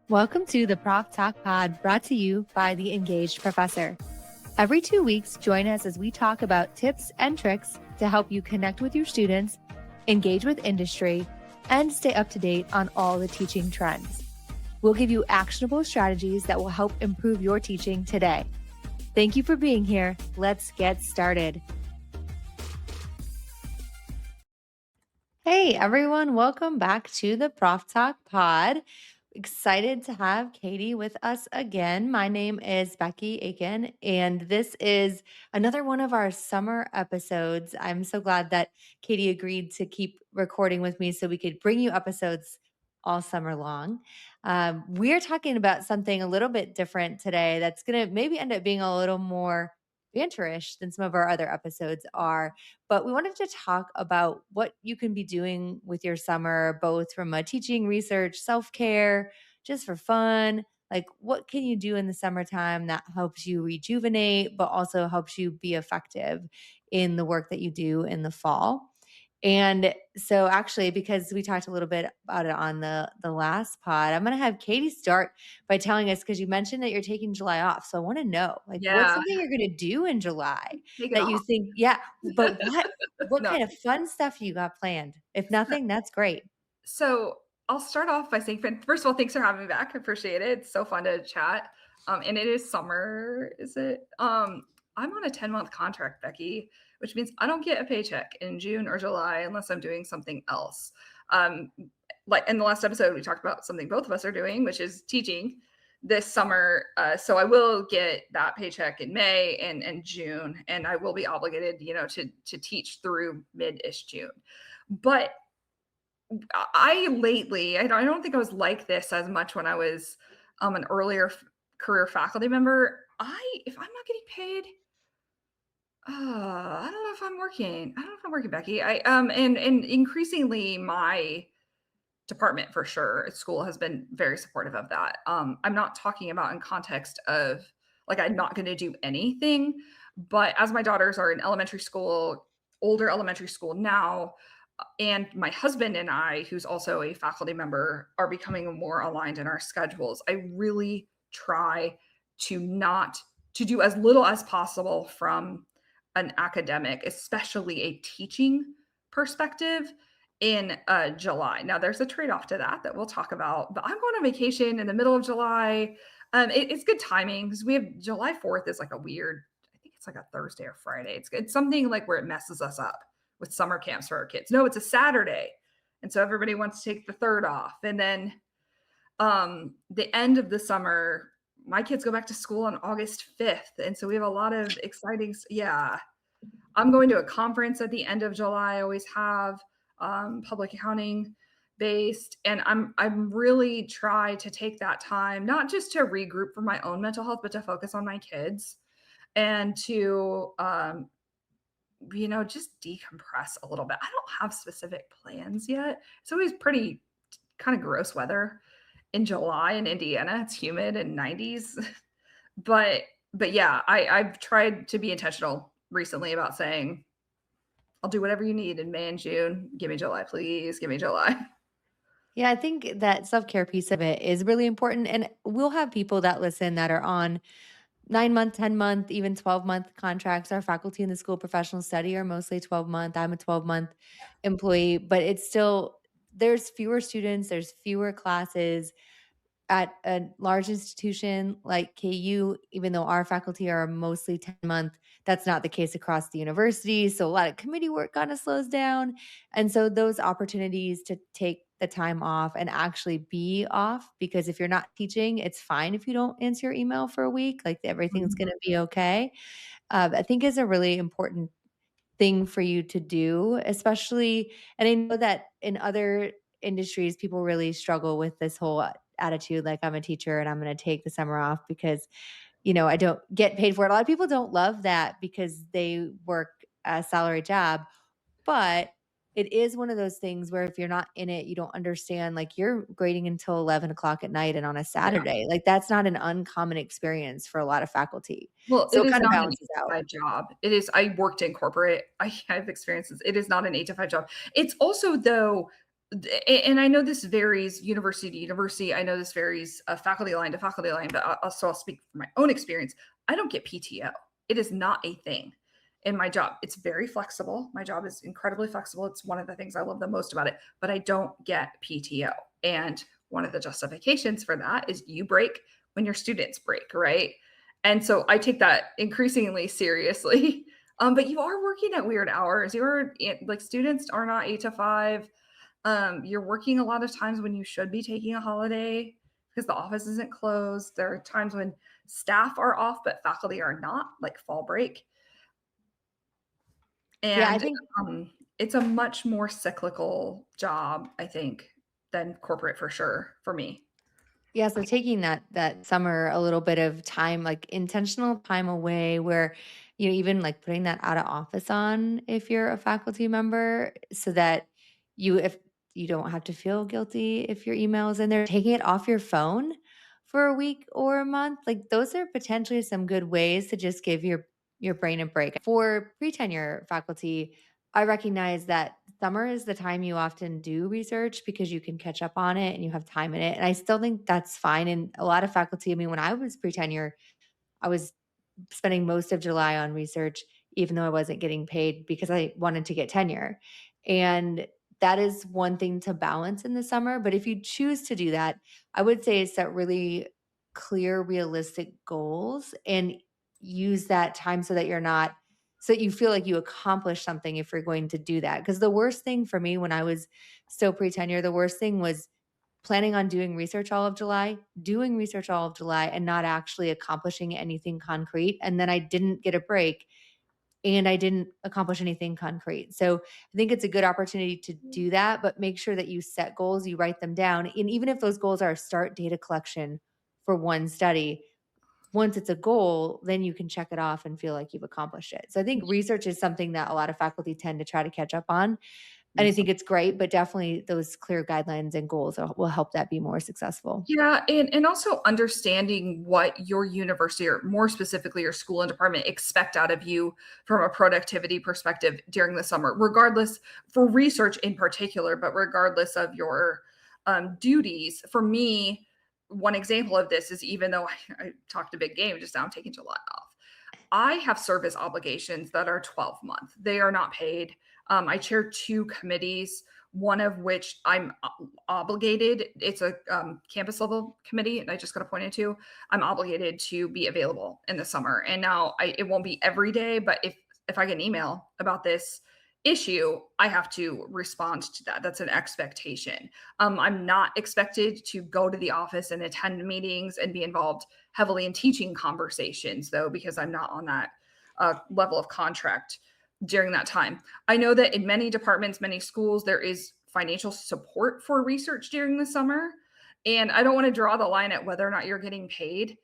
Welcome to the Prof Talk Pod, brought to you by the Engaged Professor. Every 2 weeks, join us as we talk about tips and tricks to help you connect with your students, engage with industry, and stay up to date on all the teaching trends. We'll give you actionable strategies that will help improve your teaching today. Thank you for being here. Let's get started. Hey, everyone. Welcome back to the Prof Talk Pod. Excited to have Katie with us again. My name is Becky Aiken, and this is another one of our summer episodes. I'm so glad that Katie agreed to keep recording with me so we could bring you episodes all summer long. We're talking about something a little bit different today that's going to maybe end up being a little more banterish than some of our other episodes are. But we wanted to talk about what you can be doing with your summer, both from a teaching, research, self-care, just for fun. Like, what can you do in the summertime that helps you rejuvenate, but also helps you be effective in the work that you do in the fall? And so actually, because we talked a little bit about it on the last pod, I'm going to have Katie start by telling us, because you mentioned that you're taking July off. So I want to know, like, what's Yeah, something you're going to do in July take it that you off. think, yeah, but what No. kind of fun stuff you got planned? If nothing, that's great. So, I'll start off by saying, first of all, thanks for having me back. I appreciate it. It's so fun to chat. And it is summer, is it? I'm on a 10-month contract, Becky, which means I don't get a paycheck in June or July unless I'm doing something else. Um, like in the last episode, we talked about something both of us are doing, which is teaching this summer. So I will get that paycheck in May and June, and I will be obligated, to teach through mid-ish June. But I don't think I was like this as much when I was an earlier career faculty member. If I'm not getting paid, I don't know if I'm working. I don't know if I'm working, Becky. And increasingly my department for sure at school has been very supportive of that. I'm not talking about in context of like I'm not going to do anything, but as my daughters are in elementary school, older elementary school now, and my husband and I, who's also a faculty member, are becoming more aligned in our schedules. I really try to not to do as little as possible from an academic, especially a teaching perspective in July. Now, there's a trade off to that we'll talk about, but I'm going on vacation in the middle of July. It's good timing because we have July 4th is like a weird, I think it's like a Thursday or Friday. It's something like where it messes us up with summer camps for our kids. No, it's a Saturday. And so everybody wants to take the third off. And then the end of the summer, my kids go back to school on August 5th. And so we have a lot of exciting, yeah. I'm going to a conference at the end of July. I always have public accounting based, and I'm really try to take that time not just to regroup for my own mental health, but to focus on my kids and to just decompress a little bit. I don't have specific plans yet. It's always pretty kind of gross weather in July in Indiana. It's humid and 90s. But yeah, I've tried to be intentional recently about saying, I'll do whatever you need in May and June. Give me July, please. Give me July. Yeah, I think that self-care piece of it is really important. And we'll have people that listen that are on 9-month, 10-month, even 12-month contracts. Our faculty in the School of Professional Study are mostly 12-month. I'm a 12-month employee, but it's still, there's fewer students, there's fewer classes at a large institution like KU, even though our faculty are mostly 10-month, that's not the case across the university. So a lot of committee work kind of slows down. And so those opportunities to take the time off and actually be off, because if you're not teaching, it's fine if you don't answer your email for a week, like everything's going Mhm. to be okay. I think is a really important thing for you to do, especially, and I know that in other industries, people really struggle with this whole attitude, like I'm a teacher and I'm going to take the summer off because, I don't get paid for it. A lot of people don't love that because they work a salary job, but it is one of those things where if you're not in it, you don't understand, like you're grading until 11 o'clock at night and on a Yeah. Saturday. Like that's not an uncommon experience for a lot of faculty. Well, So it it is kind of not an balances 8 to out. 5 job. It is I worked in corporate. I have experiences. It is not an 8 to 5 job. It's also, though, And I know this varies university to university. I know this varies faculty line to faculty line, but I'll speak from my own experience. I don't get PTO. It is not a thing in my job. It's very flexible. My job is incredibly flexible. It's one of the things I love the most about it, but I don't get PTO. And one of the justifications for that is you break when your students break, right? And so I take that increasingly seriously. But you are working at weird hours. You're like students are not 8 to 5. You're working a lot of times when you should be taking a holiday because the office isn't closed. There are times when staff are off, but faculty are not, like fall break. Yeah, I And think it's a much more cyclical job, I think, than corporate for sure for me. yeah, so taking that summer a little bit of time, like intentional time away where, even like putting that out of office on if you're a faculty member so that if you don't have to feel guilty if your email is in there, taking it off your phone for a week or a month, like those are potentially some good ways to just give your brain a break. For pre-tenure faculty, I recognize that summer is the time you often do research because you can catch up on it and you have time in it. And I still think that's fine. And a lot of faculty, I mean, when I was pre tenure, I was spending most of July on research, even though I wasn't getting paid because I wanted to get tenure. And that is one thing to balance in the summer. But if you choose to do that, I would say set really clear, realistic goals and use that time so that so that you feel like you accomplished something if you're going to do that. Because the worst thing for me when I was still pre tenure, the worst thing was planning on doing research all of July, and not actually accomplishing anything concrete. And then I didn't get a break and I didn't accomplish anything concrete. So I think it's a good opportunity to do that, but make sure that you set goals, you write them down. And even if those goals are start data collection for one study, once it's a goal, then you can check it off and feel like you've accomplished it. So I think research is something that a lot of faculty tend to try to catch up on. And I think it's great, but definitely those clear guidelines and goals will help that be more successful. Yeah, and also understanding what your university or more specifically your school and department expect out of you from a productivity perspective during the summer, regardless for research in particular, but regardless of your duties. For me, one example of this is even though I talked a big game just now, I'm taking July off. I have service obligations that are 12-month. They are not paid. I chair two committees, one of which I'm obligated. It's a campus level committee, and I just got appointed to. I'm obligated to be available in the summer. And now it won't be every day, but if I get an email about this issue, I have to respond to that. That's an expectation. I'm not expected to go to the office and attend meetings and be involved heavily in teaching conversations, though, because I'm not on that level of contract during that time. I know that in many departments, many schools, there is financial support for research during the summer. And I don't want to draw the line at whether or not you're getting paid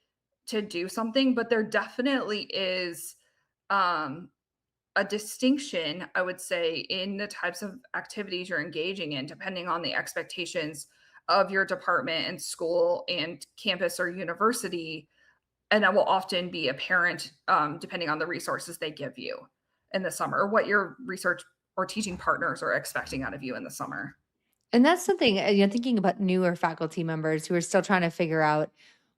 to do something, but there definitely is um, a distinction, I would say, in the types of activities you're engaging in, depending on the expectations of your department and school and campus or university. And that will often be apparent depending on the resources they give you in the summer, or what your research or teaching partners are expecting out of you in the summer. And that's something, thinking about newer faculty members who are still trying to figure out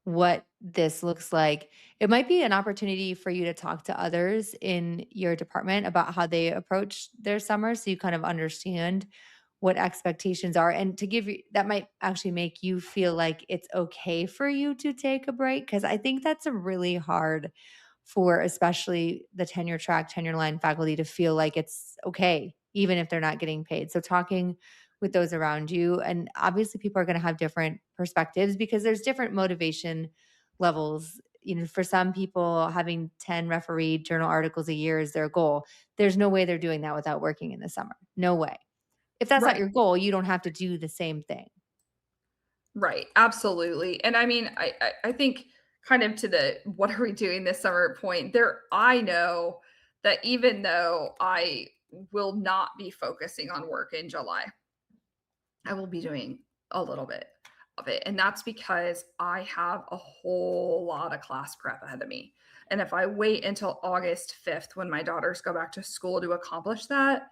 what this looks like. It might be an opportunity for you to talk to others in your department about how they approach their summer so you kind of understand what expectations are, and to give you that might actually make you feel like it's okay for you to take a break, because I think that's a really hard for especially the tenure track, tenure line faculty to feel like it's okay, even if they're not getting paid. So talking with those around you, and obviously people are going to have different perspectives because there's different motivation levels. For some people, having 10 refereed journal articles a year is their goal. There's no way they're doing that without working in the summer. No way. If that's not Right. your goal, you don't have to do the same thing. Right. Absolutely. And I mean, I think kind of to the what are we doing this summer point, there I know that even though I will not be focusing on work in July, I will be doing a little bit of it. And that's because I have a whole lot of class prep ahead of me. And if I wait until August 5th when my daughters go back to school to accomplish that,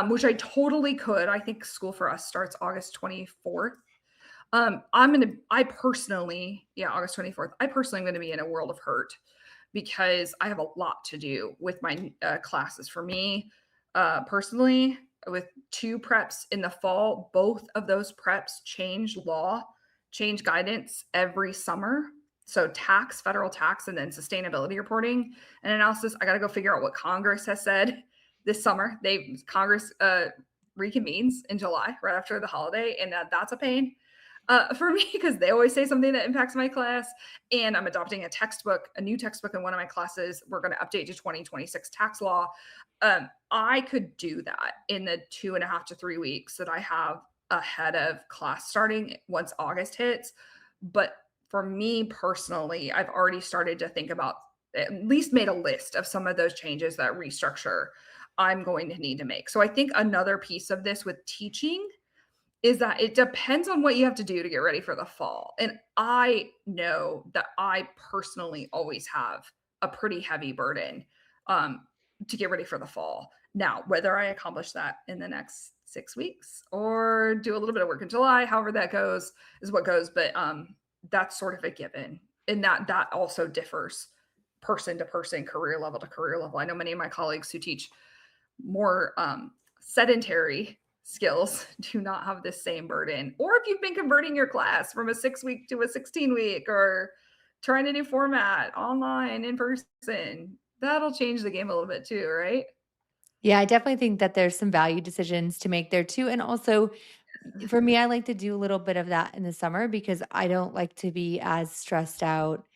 which I totally could. I think school for us starts August 24th. I personally, yeah, August 24th, I personally am going to be in a world of hurt because I have a lot to do with my classes. For me, personally, with two preps in the fall, both of those preps change law, change guidance every summer. So tax, federal tax, and then sustainability reporting and analysis. I got to go figure out what Congress has said this summer. Congress reconvenes in July, right after the holiday, and that's a pain for me because they always say something that impacts my class. And I'm adopting a new textbook in one of my classes. We're going to update to 2026 tax law. I could do that in the 2.5 to 3 weeks that I have ahead of class starting once August hits. But for me personally, I've already started to think about, at least made a list of some of those changes, that restructure I'm going to need to make. So I think another piece of this with teaching is that it depends on what you have to do to get ready for the fall. And I know that I personally always have a pretty heavy burden um, to get ready for the fall. Now, whether I accomplish that in the next 6 weeks or do a little bit of work in July, however that goes, is what goes. But that's sort of a given, and that also differs person to person, career level to career level. I know many of my colleagues who teach more sedentary skills do not have the same burden. Or if you've been converting your class from a 6 week to a 16 week, or trying to do format online, in person, that'll change the game a little bit too, right? Yeah, I definitely think that there's some value decisions to make there too. And also, for me, I like to do a little bit of that in the summer because I don't like to be as stressed out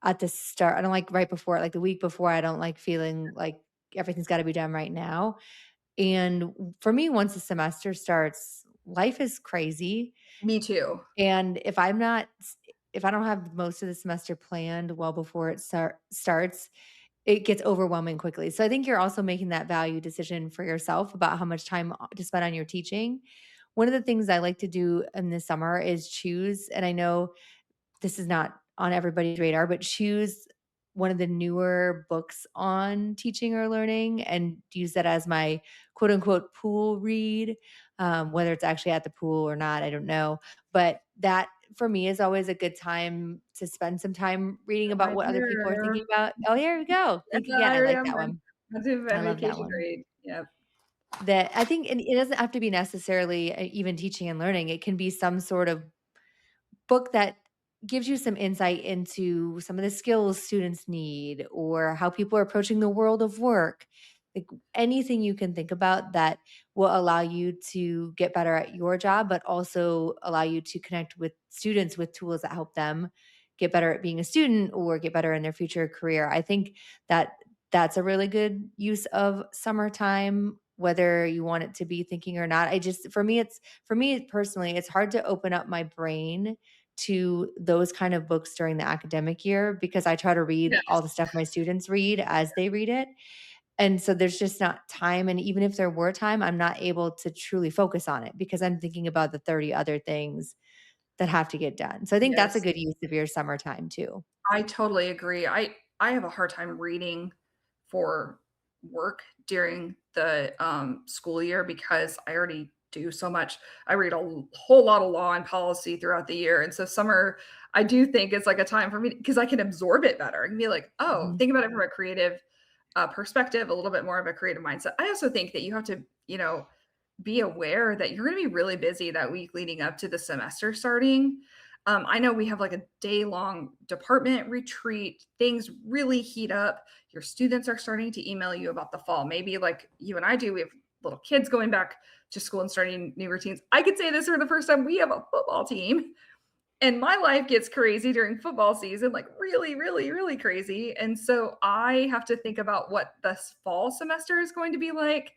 at the start. I don't like right before, like the week before, I don't like feeling like everything's got to be done right now. And for me, once the semester starts, life is crazy. Me too. And if I don't have most of the semester planned well before it starts, it gets overwhelming quickly. So I think you're also making that value decision for yourself about how much time to spend on your teaching. One of the things I like to do in the summer is choose, and I know this is not on everybody's radar, but choose one of the newer books on teaching or learning and use that as my quote unquote pool read. Whether it's actually at the pool or not, I don't know. But that for me is always a good time to spend some time reading about Right what other people are there. thinking about. Oh, here we go. Think Yeah, again. I I like that remember. one. That's a I love that vacation one. grade. Yep. That I think, and it doesn't have to be necessarily even teaching and learning. It can be some sort of book that gives you some insight into some of the skills students need or how people are approaching the world of work. Like anything you can think about that will allow you to get better at your job, but also allow you to connect with students with tools that help them get better at being a student or get better in their future career. I think that that's a really good use of summertime, whether you want it to be thinking or not. For me personally, it's hard to open up my brain to those kind of books during the academic year because I try to read all the Yes. stuff my students read as they read it. And so there's just not time. And even if there were time, I'm not able to truly focus on it because I'm thinking about the 30 other things that have to get done. So I think that's a Yes. good use of your summertime too. I totally agree. I have a hard time reading for work during the school year because I already do so much. I read whole lot of law and policy throughout the year, and so summer I do think it's like a time for me because I can absorb it better. I can be like, oh, Mhm. think about it from a creative perspective, a little bit more of a creative mindset. I also think that you have to, be aware that you're going to be really busy that week leading up to the semester starting. I know we have like a day long department retreat. Things really heat up. Your students are starting to email you about the fall. Maybe like you and I do, we have little kids going back to school and starting new routines. I could say this for the first time. We have a football team, and my life gets crazy during football season, like really, really, really crazy. And so I have to think about what this fall semester is going to be like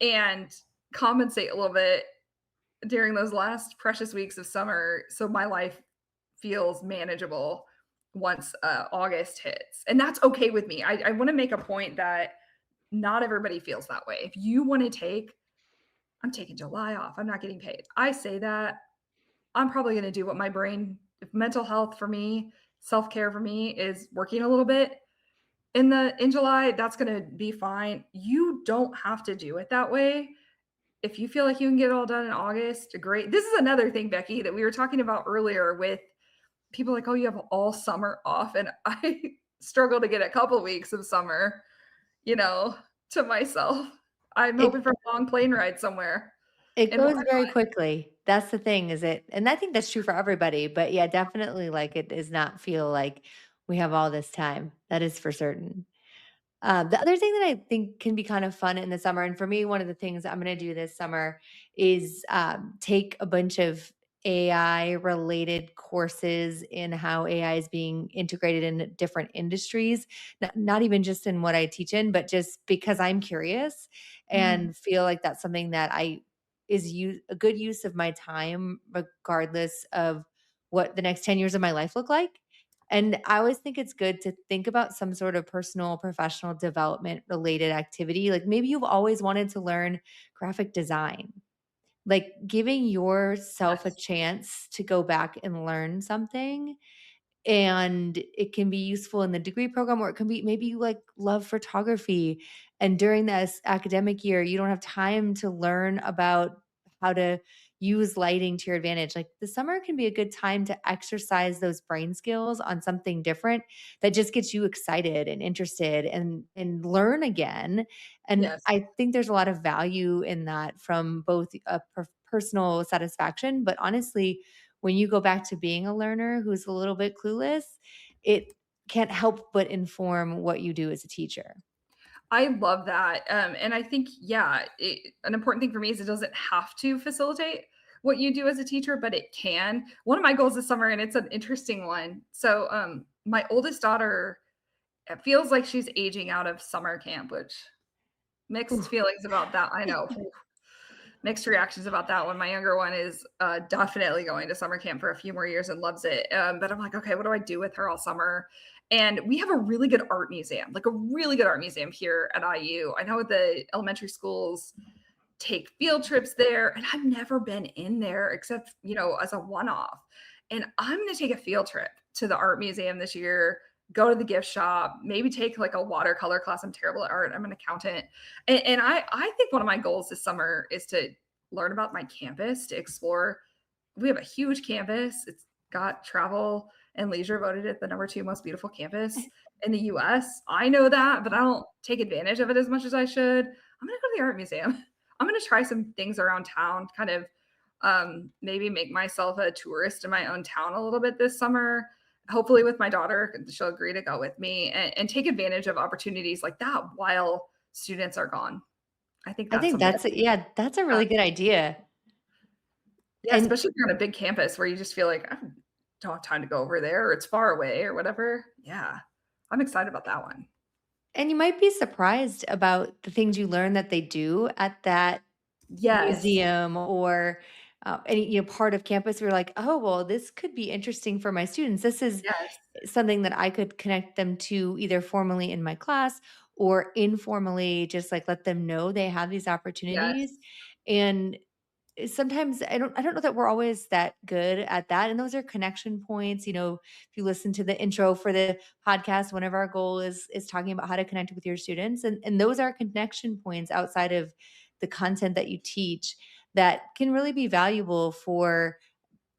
and compensate a little bit during those last precious weeks of summer so my life feels manageable once August hits. And that's okay with me. I want to make a point that not everybody feels that way. If you want to I'm taking July off, I'm not getting paid. I say that I'm probably going to do what my brain, if mental health for me, self care for me is working a little bit in July, that's going to be fine. You don't have to do it that way. if you feel like you can get it all done in August, great. This is another thing, Becky, that we were talking about earlier with people like, "Oh, you have all summer off," and I struggle to get a couple weeks of summer, you know, to myself. I'm hoping It for a long plane ride somewhere. it And why goes very quickly. That's the thing, is it and I think that's true for everybody, but yeah, definitely, like, it does not feel like we have all this time. That is for certain. The other thing that I think can be kind of fun in the summer, and for me, one of the things I'm going to do this summer is take a bunch of AI related courses in how AI is being integrated in different industries, not even just in what I teach in, but just because I'm curious Mhm. and feel like that's something that a good use of my time, regardless of what the next 10 years of my life look like. And I always think it's good to think about some sort of personal, professional development related activity. Like maybe you've always wanted to learn graphic design, like giving yourself a Yes. chance to go back and learn something, and it can be useful in the degree program, or it can be maybe you like love photography and during this academic year you don't have time to learn about how to use lighting to your advantage. Like the summer can be a good time to exercise those brain skills on something different that just gets you excited and interested and learn again. And Yes. I think there's a lot of value in that, from both a personal satisfaction, but honestly, when you go back to being a learner who's a little bit clueless, it can't help but inform what you do as a teacher. I love that, and I think, yeah, an important thing for me is it doesn't have to facilitate what you do as a teacher, but it can. One of my goals this summer, and it's an interesting one. So, my oldest daughter, it feels like she's aging out of summer camp, which mixed Ooh. feelings about that. I know. Mixed reactions about that one. My younger one is definitely going to summer camp for a few more years and loves it. But I'm like, okay, what do I do with her all summer? And we have a really good art museum, like a really good art museum here at IU. I know the elementary schools take field trips there, and I've never been in there except, as a one off. And I'm going to take a field trip to the art museum this year, go to the gift shop, maybe take like a watercolor class. I'm terrible at art. I'm an accountant. And I think one of my goals this summer is to learn about my campus, to explore. We have a huge campus. It's got travel and leisure voted it the number two most beautiful campus in the US. I know that, but I don't take advantage of it as much as I should. I'm going to go to the art museum. I'm going to try some things around town, kind of maybe make myself a tourist in my own town a little bit this summer. Hopefully, with my daughter, she'll agree to go with me and take advantage of opportunities like that while students are gone. I think I that's think something. yeah, that's a uh, really good idea. Yeah, And especially if you're on a big campus where you just feel like, "I don't have time to go over there," or it's far away or whatever. Yeah, I'm excited about that one. and you might be surprised about the things you learn that they do at that Yes, museum, or any part of campus where you're like, oh well, this could be interesting for my students. This is yes, something that I could connect them to either formally in my class or informally, just like let them know they have these yes. opportunities. And sometimes I don't know that we're always that good at that. And those are connection points. If you listen to the intro for the podcast, one of our goal is talking about how to connect with your students. And those are connection points outside of the content that you teach that can really be valuable for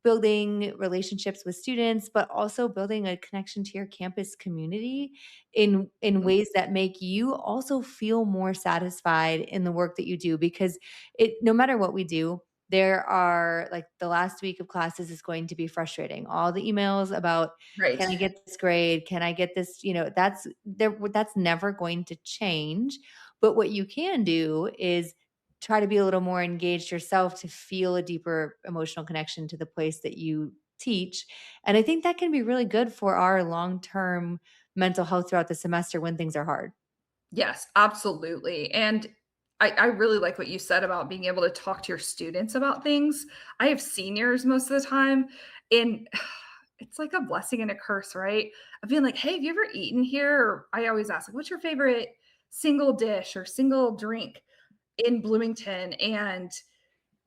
building relationships with students, but also building a connection to your campus community in Mhm. ways that make you also feel more satisfied in the work that you do. Because it no matter what we do, there are like the last week of classes is going to be frustrating. All the emails about, Right. can I get this grade? Can I get this? That's never going to change. But what you can do is try to be a little more engaged yourself to feel a deeper emotional connection to the place that you teach. And I think that can be really good for our long-term mental health throughout the semester when things are hard. Yes, absolutely. And I really like what you said about being able to talk to your students about things. I have seniors most of the time, and it's like a blessing and a curse, right? Of being like, hey, have you ever eaten here? Or I always ask, like, what's your favorite single dish or single drink in Bloomington? And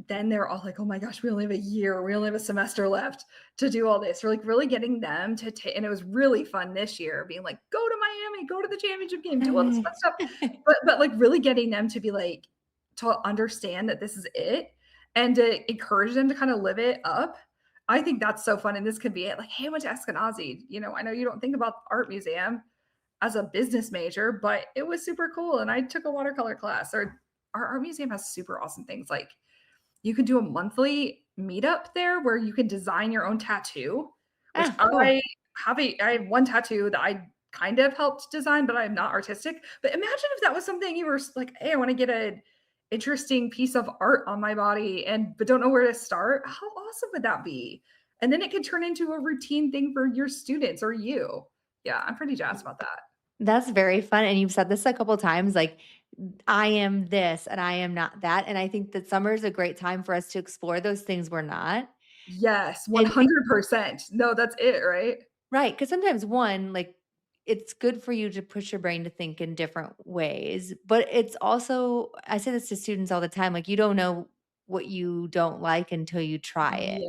then they're all like, "Oh my gosh, we only have a year. We only have a semester left to do all this." We're like really getting them to take, and it was really fun this year being like, "Go to Miami, go to the championship game, do all this fun stuff." But like really getting them to be like, to understand that this is it and to encourage them to kind of live it up. I think that's so fun. And this could be it. Like, hey, I went to Eskenazi. I know you don't think about the art museum as a business major, but it was super cool. And I took a watercolor class. Or our art museum has super awesome things. Like you can do a monthly meetup there where you can design your own tattoo, which Ah, cool. I have one tattoo that I kind of helped design, but I'm not artistic. But imagine if that was something you were like, hey, I want to get a interesting piece of art on my body and but don't know where to start. How awesome would that be? And then it could turn into a routine thing for your students or you. Yeah, I'm pretty jazzed about that. That's very fun, and you've said this a couple times, like, "I am this and I am not that," and I think that summer is a great time for us to explore those things we're not, Yes, and 100%. No, that's it, right? right, because sometimes one, like, it's good for you to push your brain to think in different ways, but it's also I say this to students all the time, like, you don't know what you don't like until you try it.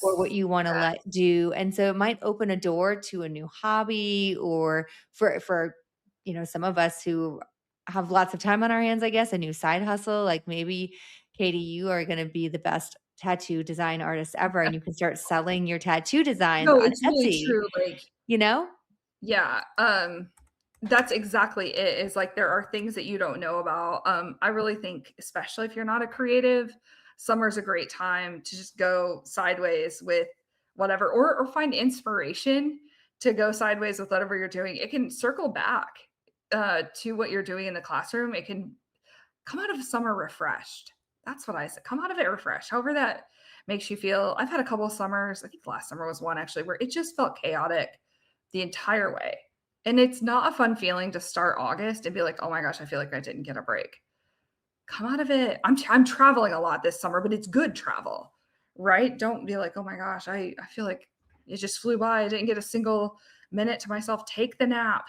Or what Yes. you wanna let Yes. do, and so it might open a door to a new hobby or for some of us who have lots of time on our hands, I guess, a new side hustle, like maybe, Katie, you are gonna be the best tattoo design artist ever, and you can start selling your tattoo designs No, on it's really Etsy, true, like you know? yeah, that's exactly it, is, like, there are things that you don't know about. I really think, especially if you're not a creative, summer's a great time to just go sideways with whatever or find inspiration to go sideways with whatever you're doing. It can circle back, to what you're doing in the classroom. It can come out of summer refreshed. That's what I said. Come out of it refreshed. However that makes you feel. I've had a couple of summers. I think last summer was one actually where it just felt chaotic the entire way. And it's not a fun feeling to start August and be like, "Oh my gosh, I feel like I didn't get a break." Come out of it. I'm traveling a lot this summer, but it's good travel, right? Don't be like, "Oh my gosh, I feel like it just flew by. I didn't get a single minute to myself." Take the nap,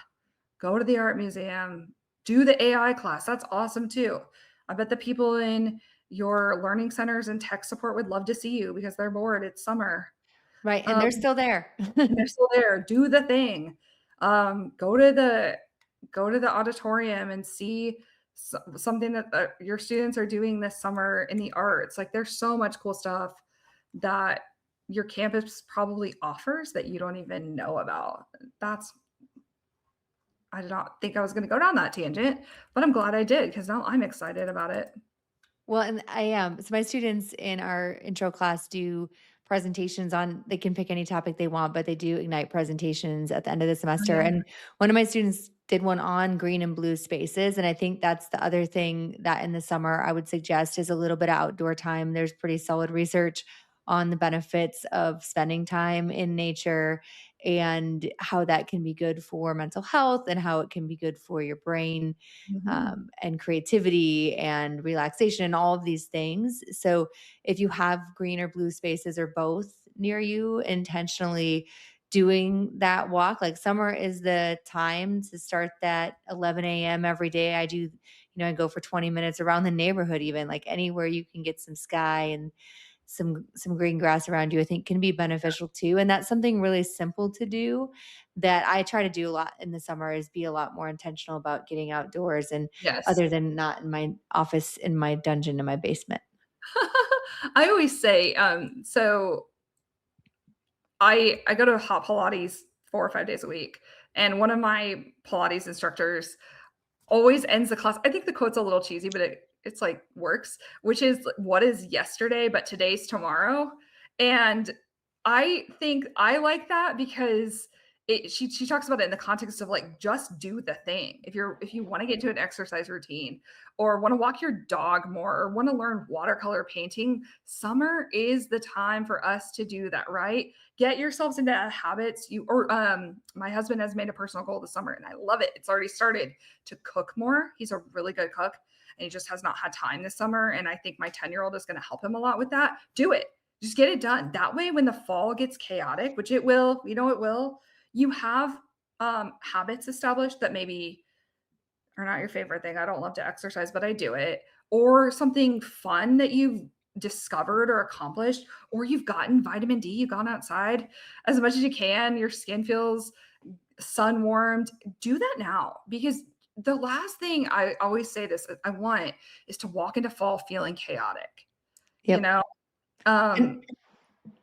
go to the art museum, do the AI class. That's awesome too. I bet the people in your learning centers and tech support would love to see you because they're bored. It's summer. Right, and they're Um, still there. and they're still there. Do the thing. Go to the auditorium and see something that your students are doing this summer in the arts. Like there's so much cool stuff that your campus probably offers that you don't even know about. That's I did not think I was gonna go down that tangent, but I'm glad I did because now I'm excited about it. Well, and I am. So my students in our intro class do presentations on they can pick any topic they want, but they do Ignite presentations at the end of the Oh, semester. yeah. And one of my students did one on green and blue spaces. And I think that's the other thing that in the summer I would suggest is a little bit of outdoor time. There's pretty solid research on the benefits of spending time in nature and how that can be good for mental health and how it can be good for your brain Mhm. and creativity and relaxation and all of these things. So if you have green or blue spaces or both near you, intentionally doing that walk, like summer is the time to start that 11 a.m. every day. I go for 20 minutes around the neighborhood, even like anywhere you can get some sky and some green grass around you, I think can be beneficial too. And that's something really simple to do that I try to do a lot in the summer is be a lot more intentional about getting outdoors and Yes. other than not in my office, in my dungeon, in my basement. I always say, so I go to hot Pilates 4 or 5 days a week, and one of my Pilates instructors always ends the class. I think the quote's a little cheesy, but it's like works, which is what is yesterday, but today's tomorrow. And I think I like that because she talks about it in the context of like just do the thing. If you want to get into an exercise routine or want to walk your dog more or want to learn watercolor painting, summer is the time for us to do that, right? Get yourselves into habits. My husband has made a personal goal this summer and I love it. It's already started to cook more. He's a really good cook and he just has not had time this summer. And I think my 10-year-old is going to help him a lot with that. Do it. Just get it done. That way, when the fall gets chaotic, which it will, it will, you have habits established that maybe are not your favorite thing. I don't love to exercise, but I do it. Or something fun that you've discovered or accomplished, or you've gotten vitamin D, you've gone outside as much as you can, your skin feels sun warmed. Do that now because the last thing I always say this I want is to walk into fall feeling chaotic, you Yep. know? And Um,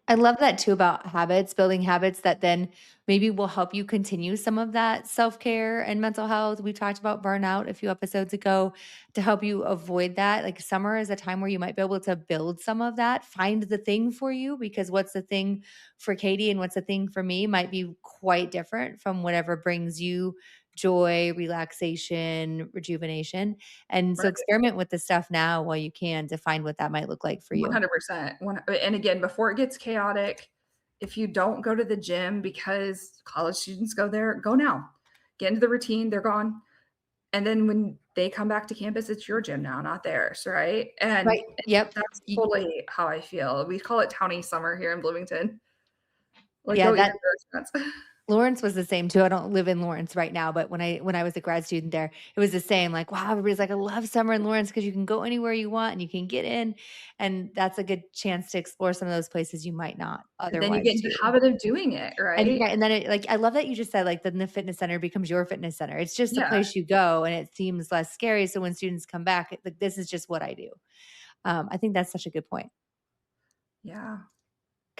I love that too about habits, building habits that then maybe will help you continue some of that self-care and mental health. We talked about burnout a few episodes ago to help you avoid that. Like summer is a time where you might be able to build some of that, find the thing for you because what's the thing for Katie and what's the thing for me might be quite different from whatever brings you joy, relaxation, rejuvenation. And so right, experiment with the stuff now while you can to find what that might look like for you. 100%. And again, before it gets chaotic, if you don't go to the gym because college students go there, go now. Get into the routine, they're gone. And then when they come back to campus, it's your gym now, not theirs, right? And Right. Yep. that's Y totally how I feel. We call it townie summer here in Bloomington. Like, Yeah, go eat that your restaurants. Lawrence was the same too. I don't live in Lawrence right now, but when I was a grad student there, it was the same, like, wow, everybody's like, "I love summer in Lawrence because you can go anywhere you want and you can get in," and that's a good chance to explore some of those places you might not And then you get otherwise into the do. habit of doing it, And right? right, and then it like, I love that you just said, like, then the fitness center becomes your fitness center. It's just a Yeah, place you go, and it seems less scary, so when students come back, like, this is just what I do. I think that's such a good point. yeah.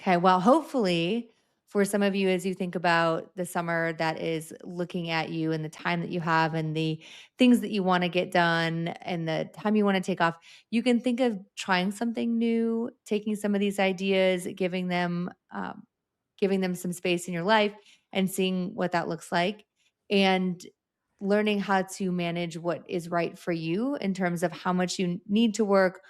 Okay. Well, hopefully, for some of you, as you think about the summer that is looking at you and the time that you have and the things that you want to get done and the time you want to take off, you can think of trying something new, taking some of these ideas, giving them some space in your life and seeing what that looks like. And learning how to manage what is right for you in terms of how much you need to work,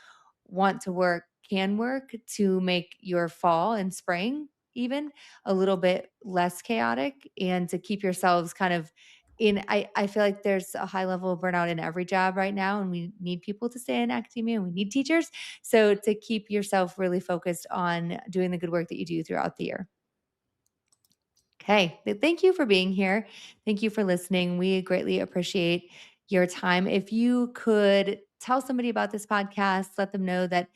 want to work, can work to make your fall and spring even a little bit less chaotic and to keep yourselves kind of I feel like there's a high level of burnout in every job right now and we need people to stay in academia and we need teachers. So to keep yourself really focused on doing the good work that you do throughout the year. Okay. Thank you for being here. Thank you for listening. We greatly appreciate your time. If you could tell somebody about this podcast, let them know that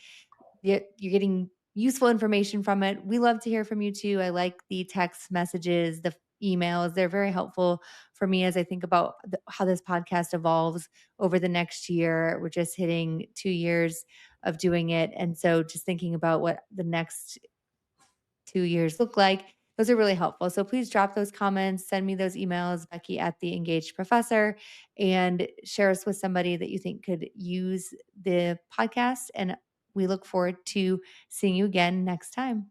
you're getting useful information from it. We love to hear from you too. I like the text messages, the emails. They're very helpful for me as I think about how this podcast evolves over the next year. We're just hitting 2 years of doing it. And so just thinking about what the next 2 years look like. Those are really helpful. So please drop those comments, send me those emails, Becky at the Engaged Professor, and share us with somebody that you think could use the podcast. And we look forward to seeing you again next time.